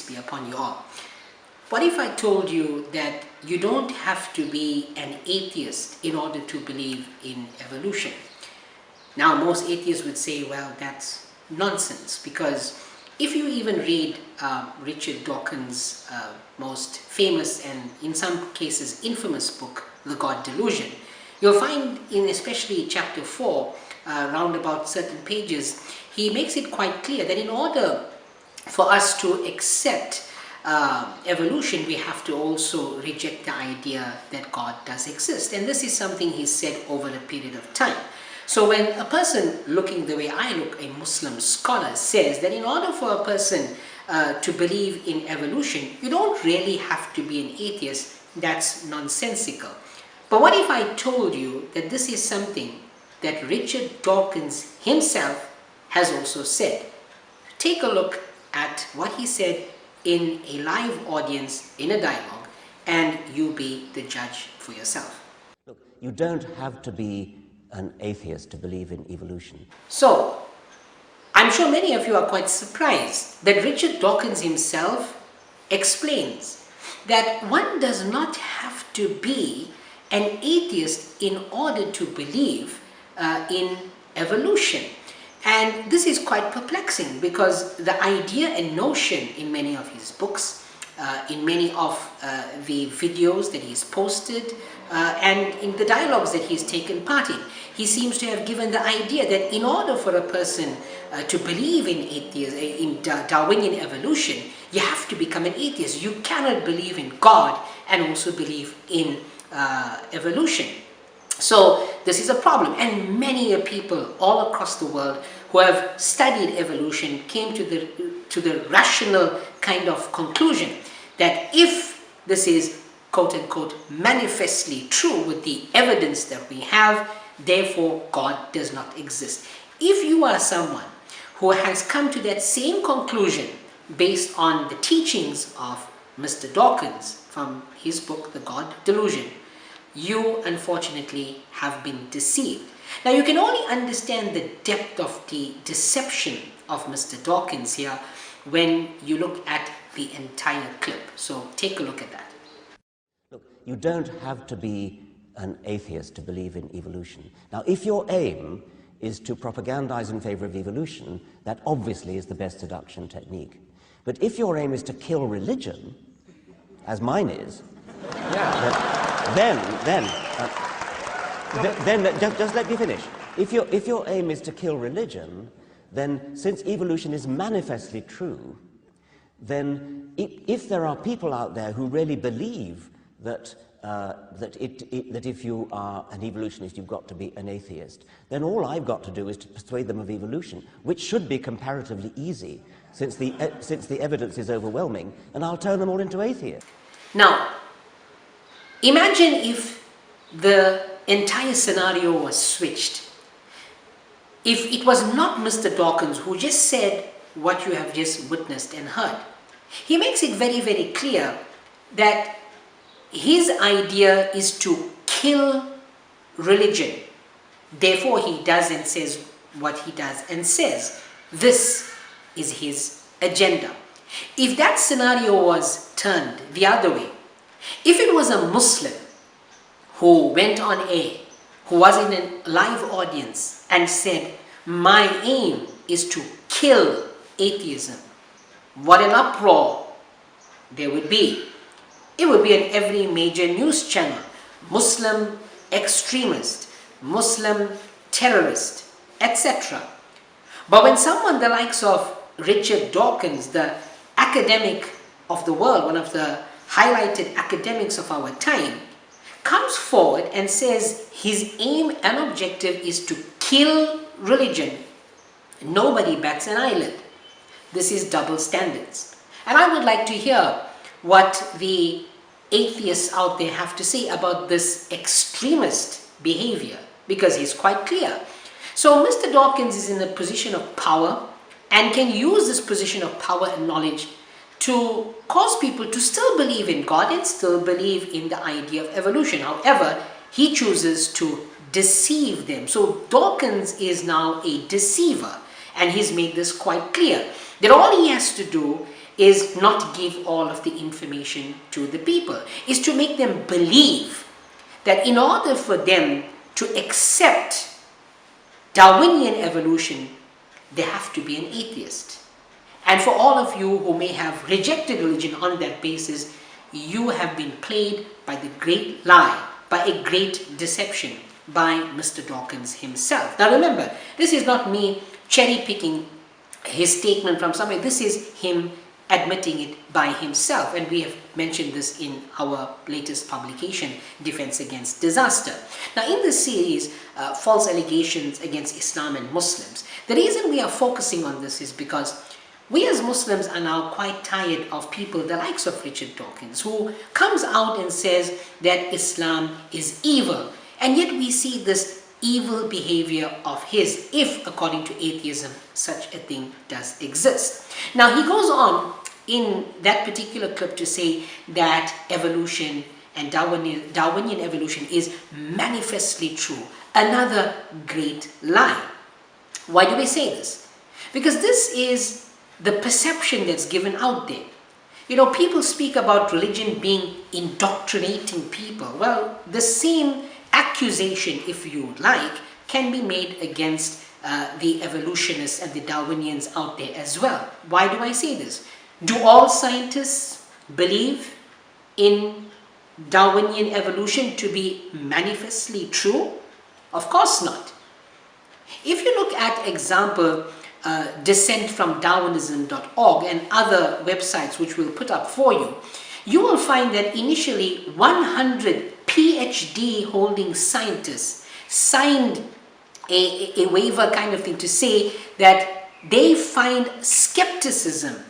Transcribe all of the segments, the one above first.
be upon you all. What if I told you that you don't have to be an atheist in order to believe in evolution? Now, most atheists would say, well, that's nonsense, because if you even read Richard Dawkins' most famous and in some cases infamous book, The God Delusion, you'll find in especially chapter 4, round about certain pages, he makes it quite clear that in order for us to accept evolution, we have to also reject the idea that God does exist. And this is something he said over a period of time. So when a person looking the way I look, a Muslim scholar, says that in order for a person to believe in evolution, you don't really have to be an atheist, that's nonsensical. But what if I told you that this is something that Richard Dawkins himself has also said? Take a look at what he said in a live audience, in a dialogue, and you be the judge for yourself. Look, you don't have to be an atheist to believe in evolution. So, I'm sure many of you are quite surprised that Richard Dawkins himself explains that one does not have to be an atheist in order to believe in evolution. And this is quite perplexing, because the idea and notion in many of his books, in many of the videos that he's posted, and in the dialogues that he's taken part in, he seems to have given the idea that in order for a person to believe in atheism, in Darwinian evolution, you have to become an atheist. You cannot believe in God and also believe in evolution. So this is a problem, and many people all across the world who have studied evolution came to the rational kind of conclusion that if this is quote-unquote manifestly true with the evidence that we have, therefore God does not exist. If you are someone who has come to that same conclusion based on the teachings of Mr. Dawkins from his book, The God Delusion, you unfortunately have been deceived. Now, you can only understand the depth of the deception of Mr. Dawkins here when you look at the entire clip. So take a look at that. Look, you don't have to be an atheist to believe in evolution. Now, if your aim is to propagandize in favor of evolution, that obviously is the best seduction technique. But if your aim is to kill religion, as mine is, then just let me finish. If your aim is to kill religion, then since evolution is manifestly true, then if there are people out there who really believe that that if you are an evolutionist, you've got to be an atheist, then all I've got to do is to persuade them of evolution, which should be comparatively easy, since the evidence is overwhelming, and I'll turn them all into atheists. Now, imagine if the entire scenario was switched. If it was not Mr. Dawkins who just said what you have just witnessed and heard. He makes it very, very clear that his idea is to kill religion. Therefore, he does and says what he does and says. This is his agenda. If that scenario was turned the other way, if it was a Muslim who went on air, who was in a live audience and said, my aim is to kill atheism, what an uproar there would be. It would be in every major news channel. Muslim extremist, Muslim terrorist, etc. But when someone the likes of Richard Dawkins, the academic of the world, one of the highlighted academics of our time, comes forward and says his aim and objective is to kill religion, nobody bats an eyelid. This is double standards. And I would like to hear what the atheists out there have to say about this extremist behavior, because he's quite clear. So Mr. Dawkins is in a position of power and can use this position of power and knowledge to cause people to still believe in God and still believe in the idea of evolution. However, he chooses to deceive them. So Dawkins is now a deceiver, and he's made this quite clear, that all he has to do is not give all of the information to the people, is to make them believe that in order for them to accept Darwinian evolution, they have to be an atheist. And for all of you who may have rejected religion on that basis, you have been played by the great lie, by a great deception by Mr. Dawkins himself. Now remember, this is not me cherry picking his statement from somewhere. This is him admitting it by himself, and we have mentioned this in our latest publication, Defense Against Disaster. Now in this series, false allegations against Islam and Muslims, the reason we are focusing on this is because we as Muslims are now quite tired of people the likes of Richard Dawkins, who comes out and says that Islam is evil, and yet we see this evil behavior of his, if according to atheism such a thing does exist. Now he goes on in that particular clip to say that evolution and Darwinian evolution is manifestly true. Another great lie. Why do we say this? Because this is the perception that's given out there. You know, people speak about religion being indoctrinating people. Well, the same accusation, if you like, can be made against the evolutionists and the Darwinians out there as well. Why do I say this? Do all scientists believe in Darwinian evolution to be manifestly true? Of course not. If you look at example descentfromdarwinism.org and other websites which we'll put up for you, you will find that initially 100 PhD holding scientists signed a waiver kind of thing to say that they find skepticism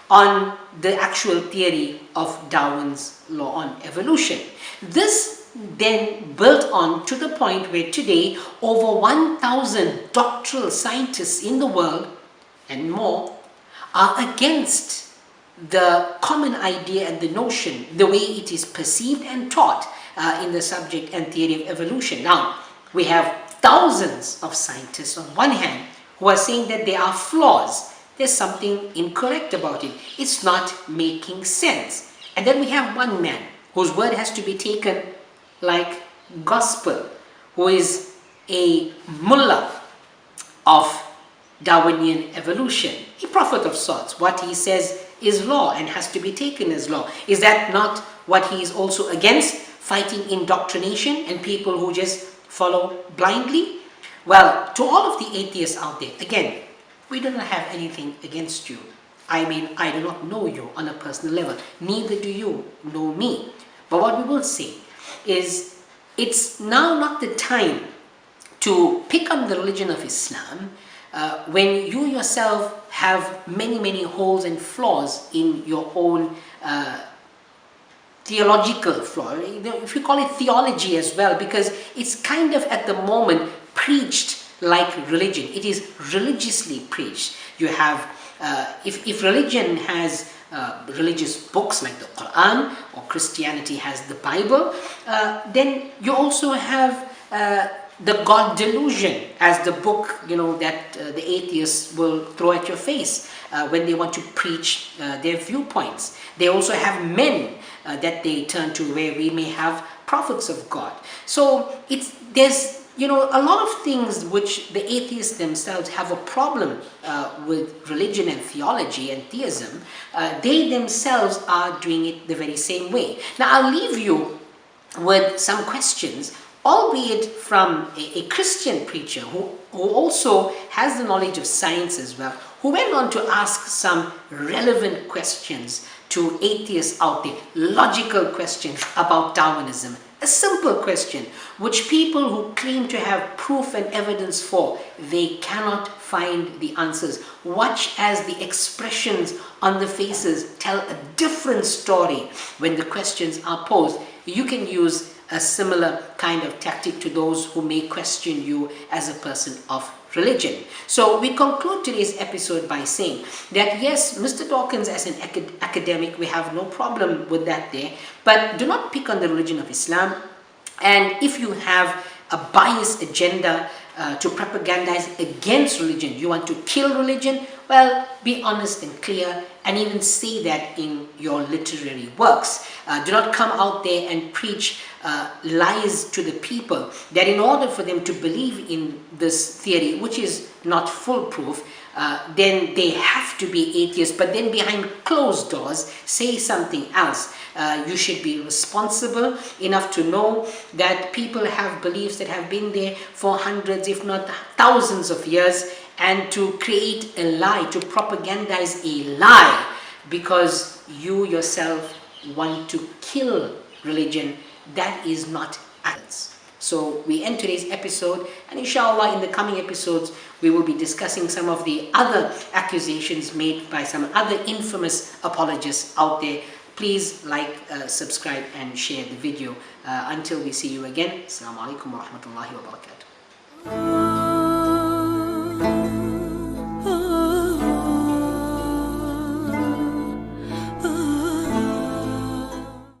on the actual theory of Darwin's law on evolution. This then built on to the point where today over 1,000 doctoral scientists in the world and more are against the common idea and the notion, the way it is perceived and taught in the subject and theory of evolution. Now, we have thousands of scientists on one hand who are saying that there are flaws. There's something incorrect about it. It's not making sense. And then we have one man whose word has to be taken like gospel, who is a mullah of Darwinian evolution, a prophet of sorts. What he says is law and has to be taken as law. Is that not what he is also against? Fighting indoctrination and people who just follow blindly? Well, to all of the atheists out there, again, we do not have anything against you. I mean, I do not know you on a personal level. Neither do you know me. But what we will say is, it's now not the time to pick on the religion of Islam when you yourself have many holes and flaws in your own theological flaw. If you call it theology as well, because it's kind of at the moment preached like religion. It is religiously preached. You have, if religion has religious books like the Quran, or Christianity has the Bible, then you also have the God delusion as the book, you know, that the atheists will throw at your face when they want to preach their viewpoints. They also have men that they turn to, where we may have prophets of God. So there's, you know, a lot of things which the atheists themselves have a problem with religion and theology and theism. They themselves are doing it the very same way. Now I'll leave you with some questions, albeit from a Christian preacher who also has the knowledge of science as well, who went on to ask some relevant questions to atheists out there, logical questions about Darwinism. A simple question, which people who claim to have proof and evidence for, they cannot find the answers. Watch as the expressions on the faces tell a different story when the questions are posed. You can use a similar kind of tactic to those who may question you as a person of religion. So we conclude today's episode by saying that yes, Mr. Dawkins as an academic, we have no problem with that there, but do not pick on the religion of Islam. And if you have a biased agenda to propagandize against religion, you want to kill religion, well, be honest and clear and even say that in your literary works. Do not come out there and preach lies to the people, that in order for them to believe in this theory, which is not foolproof, then they have to be atheists, but then behind closed doors say something else. You should be responsible enough to know that people have beliefs that have been there for hundreds, if not thousands of years, and to create a lie, to propagandize a lie, because you yourself want to kill religion, that is not atheists. So we end today's episode, and inshallah in the coming episodes we will be discussing some of the other accusations made by some other infamous apologists out there. Please like, subscribe and share the video. Until we see you again, Assalamu alaikum wa rahmatullahi wa barakatuh.